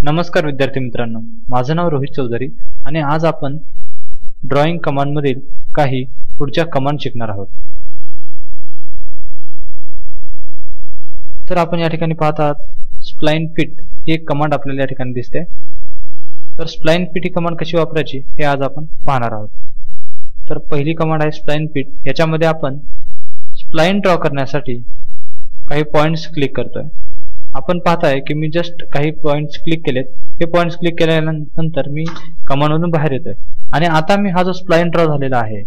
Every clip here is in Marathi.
नमस्कार विद्यार्थी मित्रांनो, माझं नाव रोहित चौधरी आणि आज आपण ड्रॉइंग कमांड मधील काही पुढच्या कमांड शिकणार आहोत। तर आपण या ठिकाणी पाहत आहात स्प्लाइन फिट ही एक कमांड आपल्याला या ठिकाणी दिसते। तर स्प्लाइन फिट ही कमांड कशी वापरायची हे आज आपण पाहणार आहोत। तर पहिली कमांड आहे स्प्लाइन फिट। याच्यामध्ये आपण स्प्लाइन ड्रॉ करण्यासाठी काही पॉइंट्स क्लिक करतोय। आपण पाहताय की मी जस्ट काही पॉइंट्स क्लिक केलेत। हे पॉइंट्स क्लिक केल्यानंतर मी कमांड मधून बाहेर येतोय आणि आता मी हा जो स्प्लाइन ड्रॉ झालेला आहे,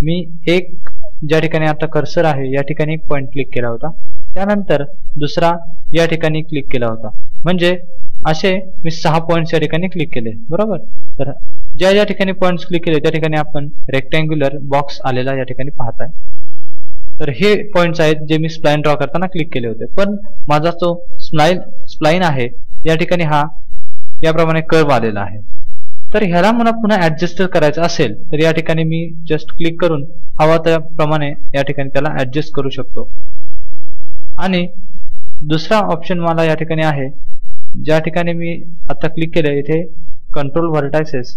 मी एक ज्या ठिकाणी आता कर्सर आहे या ठिकाणी एक पॉइंट क्लिक केला होता, त्यानंतर दुसरा या ठिकाणी क्लिक केला होता, म्हणजे असे मी 6 पॉइंट्स या ठिकाणी क्लिक केले, बरोबर। तर ज्या ठिकाणी पॉइंट्स क्लिक केले त्या ठिकाणी आपण रेक्टँग्युलर बॉक्स आलेला या ठिकाणी पाहताय। तर हे पॉइंट्स आहेत जे मी स्प्लाइन ड्रॉ करताना क्लिक केले होते, पण माझा जो स्प्लाइन आहे या ठिकाणी हा याप्रमाणे कर्व आलेला आहे। तर ह्याला मला पुन्हा ऍडजस्ट करायचं असेल तर या ठिकाणी मी जस्ट क्लिक करून हवा त्याप्रमाणे या ठिकाणी त्याला ऍडजस्ट करू शकतो। आणि दुसरा ऑप्शन मला या ठिकाणी आहे, ज्या ठिकाणी मी आता क्लिक केलं इथे कंट्रोल व्हर्टायसेस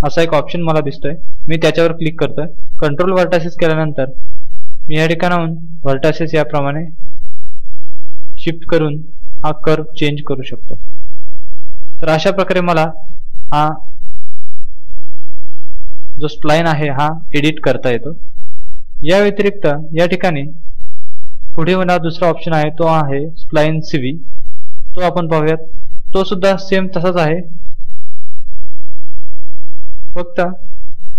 असा एक ऑप्शन मला दिसतोय, मी त्याच्यावर क्लिक करतोय। कंट्रोल व्हर्टायसेस केल्यानंतर मी या ठिकाणाहून व्हर्टायसेस याप्रमाणे शिफ्ट करून हा कर्व चेंज करू शकतो। तर अशा प्रकारे मला हा जो स्प्लाइन आहे हा एडिट करता येतो। या व्यतिरिक्त या ठिकाणी पुढे मला दुसरा ऑप्शन आहे, तो आहे स्प्लाइन CV। तो आपण पाहूयात। तो सुद्धा सेम तसाच आहे, फक्त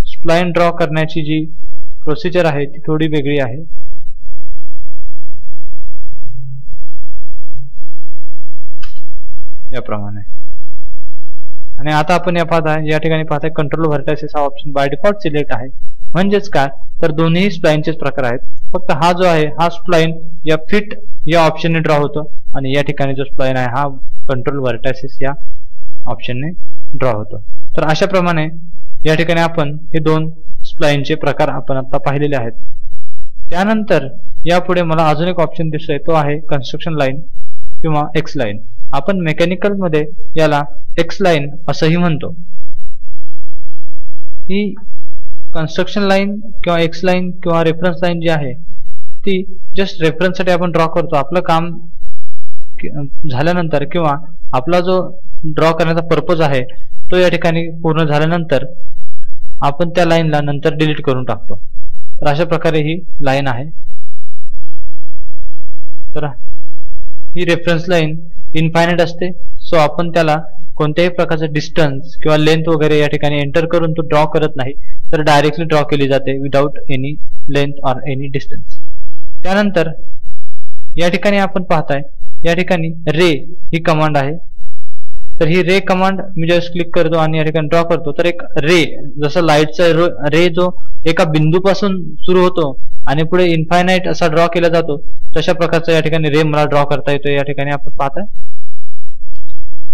स्प्लाइन ड्रॉ करण्याची जी प्रोसिजर आहे ती थोडी वेगळी आहे। याप्रमाणे। आणि आता आपण या ठिकाणी पाहताय कंट्रोल व्हर्टायसेस हा ऑप्शन बाय डिफॉल्ट सिलेक्ट आहे। म्हणजेच काय, तर दोन्ही स्प्लाइनचेच प्रकार आहेत, फक्त हा जो आहे हा स्प्लाइन या फिट या ऑप्शनने ड्रॉ होतो आणि या ठिकाणी जो स्प्लाइन आहे हा कंट्रोल व्हर्टायसेस या ऑप्शनने ड्रॉ होतो। तर अशा प्रमाणे या ठिकाणी आपण हे दोन स्प्लाइनचे प्रकार आपण आता पाहिलेले आहेत। त्यानंतर यापुढे मला अजून एक ऑप्शन दिसतोय, तो आहे कन्स्ट्रक्शन लाईन किंवा एक्स लाईन। आपण मेकॅनिकल मध्ये याला एक्स लाईन असंही म्हणतो। ही कन्स्ट्रक्शन लाईन किंवा एक्स लाईन किंवा रेफरन्स लाईन जी आहे ती जस्ट रेफरन्स साठी आपण ड्रॉ करतो। आपलं काम झाल्यानंतर किंवा आपला जो ड्रॉ करण्याचा पर्पज आहे तो या ठिकाणी पूर्ण झाल्यानंतर आपण त्या लाईनला नंतर डिलीट करून टाकतो। तर अशा प्रकारे ही लाईन आहे। तर ही रेफरन्स लाईन इनफायनाइट असते, सो आपण त्याला कोणत्याही प्रकारचं डिस्टन्स किंवा लेंथ वगैरे या ठिकाणी एंटर करून तो ड्रॉ करत नाही, तर डायरेक्टली ड्रॉ केली जाते without any length or any distance. त्यानंतर या ठिकाणी आपण पाहताय या ठिकाणी रे ही कमांड आहे। तर ही रे कमांड मी जस्ट क्लिक करतो आणि या ठिकाणी ड्रॉ करतो, तर एक रे जसं लाईटचा रे जो एका बिंदूपासून सुरू होतो आणि पुढे इनफायनाइट असा ड्रॉ केला जातो, तशा प्रकारचा या ठिकाणी रे मला ड्रॉ करता येतो। या ठिकाणी आपण पाहताय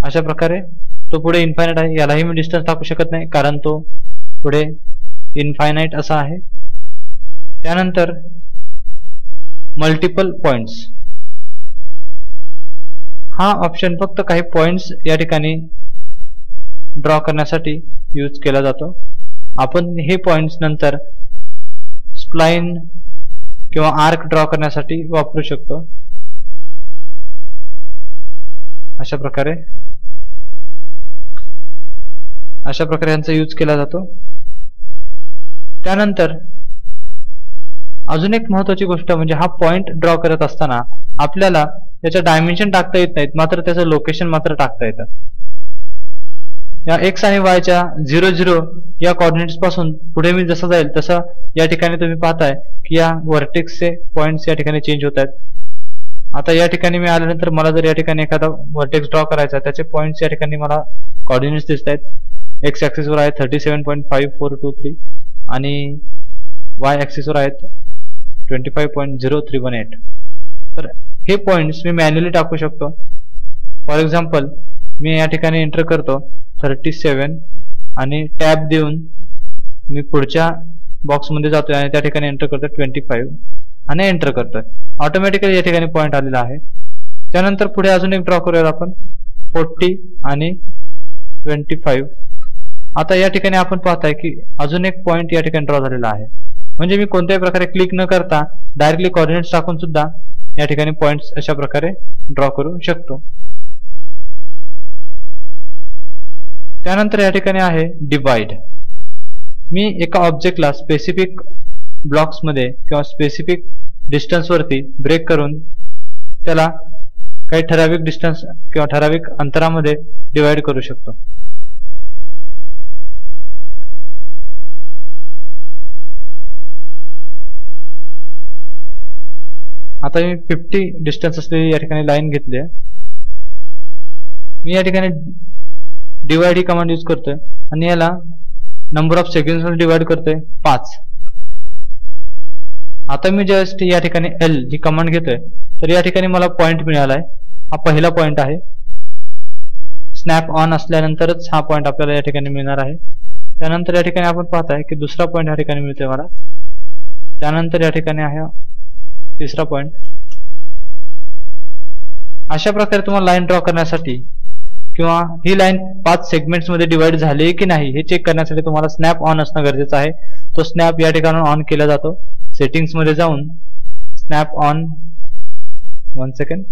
अशा प्रकारे तो पुढे इनफायनाइट आहे, यालाही मी डिस्टन्स टाकू शकत नाही कारण तो पुढे इनफायनाइट असा आहे। त्यानंतर मल्टिपल पॉइंट्स हा ऑप्शन फक्त काही पॉइंट्स या ठिकाणी ड्रॉ करण्यासाठी यूज केला जातो। आपण हे पॉइंट्स नंतर स्प्लाइन किंवा आर्क ड्रॉ करण्यासाठी वापरू शकतो। अशा प्रकारे यांचा यूज केला जातो। त्यानंतर अजून एक महत्त्वाची गोष्ट म्हणजे हा पॉइंट ड्रॉ करत असताना आपल्याला याच्या डायमेन्शन टाकता येत नाहीत, मात्र त्याचं लोकेशन मात्र टाकता येतं। या एक्स आणि वाय च्या 0 0 या कोऑर्डिनेट्स पासून पुढे मी जसं जाईल तसं या ठिकाणी तुम्ही पाहताय की या व्हर्टेक्सचे पॉइंट्स या ठिकाणी चेंज होत आहेत। आता या ठिकाणी मी आल्यानंतर मला जर या ठिकाणी एखादा व्हर्टेक्स ड्रॉ करायचा, त्याचे पॉइंट्स या ठिकाणी मला कोऑर्डिनेट्स दिसत आहेत। एक्स ऍक्सिस वर आहे 37.5423 आणि वाय ऍक्सिस वर आहेत 25.0318। तर हे पॉइंट्स मी मॅन्युअली टाकू शकतो। फॉर एक्झाम्पल मी या ठिकाणी एंटर करतो 37 आणि टॅब देऊन मी पुढच्या बॉक्स मध्ये जातोय आणि त्या ठिकाणी एंटर करतो 25 आणि एंटर करतोय। ऑटोमॅटिकली या ठिकाणी पॉइंट आलेला आहे। त्यानंतर पुढे अजून एक ड्रॉ करूया आपण 40 आणि 25. आता या ठिकाणी आपण पाहताय की अजून एक पॉइंट या ठिकाणी ड्रॉ झालेला आहे. म्हणजे मी कोणत्याही प्रकारे क्लिक न करता डायरेक्टली कोऑर्डिनेट्स टाकून सुद्धा या ठिकाणी पॉइंट्स अशा प्रकारे ड्रॉ करू शकतो. त्यानंतर या ठिकाणी आहे डिवाइड. मी एका ऑब्जेक्टला स्पेसिफिक ब्लॉक्स मध्ये किंवा स्पेसिफिक डिस्टन्स वरती ब्रेक करून त्याला काही ठराविक डिस्टन्स किंवा ठराविक अंतरामध्ये डिवाइड करू शकतो. आता मी 50 डिस्टन्स असलेली या ठिकाणी लाईन घेतली आहे. मी या ठिकाणी डिवाइड ही कमांड यूज करतोय आणि याला नंबर ऑफ सेकंड्स मध्ये डिवाइड करतोय 5. आता मी जस्ट या ठिकाणी L ही कमांड घेतोय तर या ठिकाणी मला पॉइंट मिळालाय. हा पहिला पॉइंट आहे. स्नॅप ऑन असल्यानंतरच हा पॉइंट आपल्याला या ठिकाणी मिळणार आहे. त्यानंतर या ठिकाणी आपण पाहताय की दुसरा पॉइंट या ठिकाणी मिळतोय मला. त्यानंतर या ठिकाणी आहे तिसरा पॉइंट. अशा प्रकारे तुम्हाला लाईन ड्रॉ करण्यासाठी किंवा ही लाईन 5 सेगमेंट्स मध्ये डिवाइड झाली की नाही हे चेक करण्यासाठी तुम्हाला स्नॅप ऑन असणं गरजेचं आहे. तो स्नॅप या ठिकाणी ऑन केला जातो. सेटिंग्स मध्ये जाऊन snap on 1 second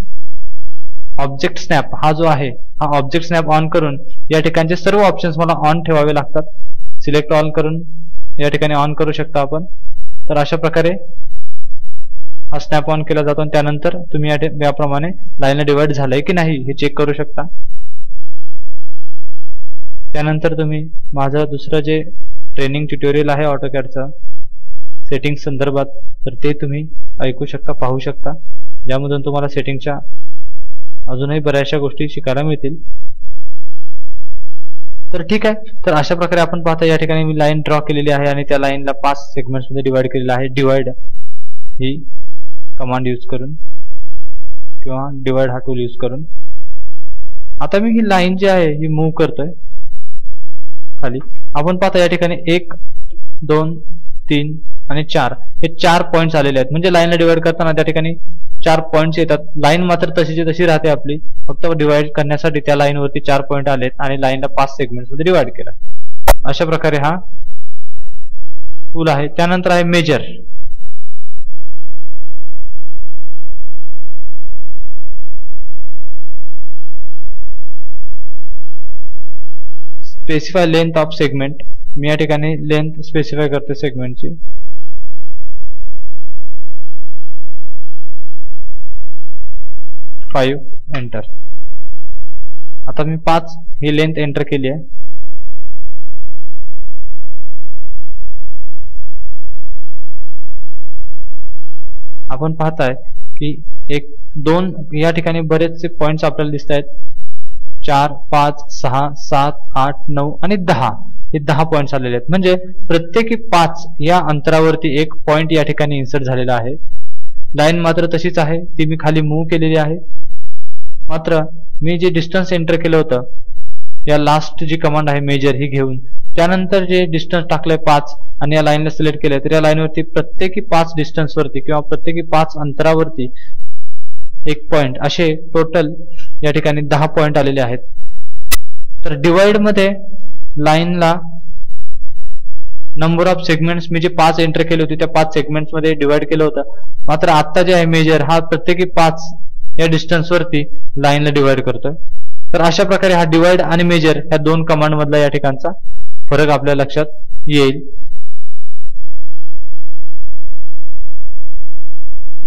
object snap हा जो आहे हा ऑब्जेक्ट स्नॅप ऑन करून या ठिकाणचे सर्व ऑप्शन्स मला ऑन ठेवावे लागतात. सिलेक्ट ऑल करून या ठिकाणी ऑन करू शकता आपण. तर अशा प्रकारे हा स्नॅप ऑन केला जातो आणि त्यानंतर तुम्ही याप्रमाणे लाईनला डिवाइड झालंय की नाही हे चेक करू शकता. त्यानंतर तुम्ही माझं दुसरं जे ट्रेनिंग ट्युटोरियल आहे ऑटोकॅडचं सेटिंग संदर्भात तर ते तुम्ही ऐकू शकता, पाहू शकता, ज्यामधून तुम्हाला सेटिंगच्या अजूनही बऱ्याचशा गोष्टी शिकायला मिळतील. तर ठीक आहे. तर अशा प्रकारे आपण पाहता या ठिकाणी मी लाईन ड्रॉ केलेली आहे आणि त्या लाईनला 5 सेगमेंट्स मध्ये डिवाइड केलेलं आहे. डिवाइड ही कमांड यूज करून किंवा डिवाइड हा टूल यूज करून. आता मी ही लाईन जी आहे ही मूव्ह करतोय खाली. आपण पाहता या ठिकाणी 1 2 3 आणि 4 हे 4 पॉइंट्स आलेले आहेत. म्हणजे लाईनला डिवाइड करताना त्या ठिकाणी 4 पॉइंट्स येतात. लाईन मात्र तशीची तशी राहते आपली. फक्त डिवाइड करण्यासाठी त्या लाईन वरती 4 पॉइंट आलेत आणि लाईनला 5 सेगमेंट्स मध्ये डिवाइड केला. अशा प्रकारे हा टूल आहे. त्यानंतर आहे measure. Specify length of segment. मी या ठिकाणी लेंथ स्पेसिफाय करते सेगमेंटची. एंटर. आता मी 5 ही लेंथ एंटर केली आहे. आपण पाहताय की 1 2 या ठिकाणी बरेचसे पॉइंट्स आपल्याला दिसत आहेत. 4 5 6 7 8 9 आणि 10 हे 10 पॉइंट्स आलेले आहेत. म्हणजे प्रत्येकी 5 या अंतरावरती एक पॉइंट या ठिकाणी इन्सर्ट झालेला आहे. लाईन मात्र तशीच आहे, ती मी खाली मूव्ह केलेली आहे. मात्र मी जे डिस्टन्स एंटर केलं होतं या लास्ट जी कमांड आहे मेजर ही घेऊन त्यानंतर जे डिस्टन्स टाकलंय 5 आणि या लाईनला सिलेक्ट केलंय तर या लाईनवरती प्रत्येकी 5 डिस्टन्स वरती किंवा प्रत्येकी 5 अंतरावरती एक पॉइंट असे टोटल या ठिकाणी 10 पॉइंट आलेले आहेत. तर डिवाइड मध्ये लाईनला नंबर ऑफ सेगमेंट्स मी जे 5 एंटर केले होते त्या 5 सेगमेंट्स मध्ये डिवाइड केलं होतं. मात्र आता जे आहे मेजर हा प्रत्येकी 5 या डिस्टन्स वरती लाईनला डिवाइड करतोय. तर अशा प्रकारे हा डिवाइड आणि मेजर ह्या 2 कमांड मधला या ठिकाणचा फरक आपल्या लक्षात येईल.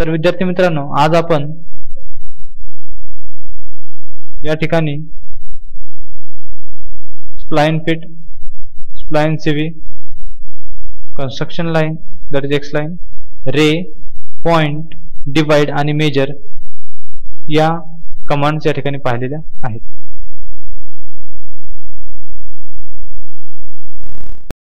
तर विद्यार्थी मित्रांनो आज आपण या ठिकाणी spline fit, spline CV, construction line that is x line, ray, point, divide आणि मेजर या कमांड्स या ठिकाणी पाहिलेल्या आहेत.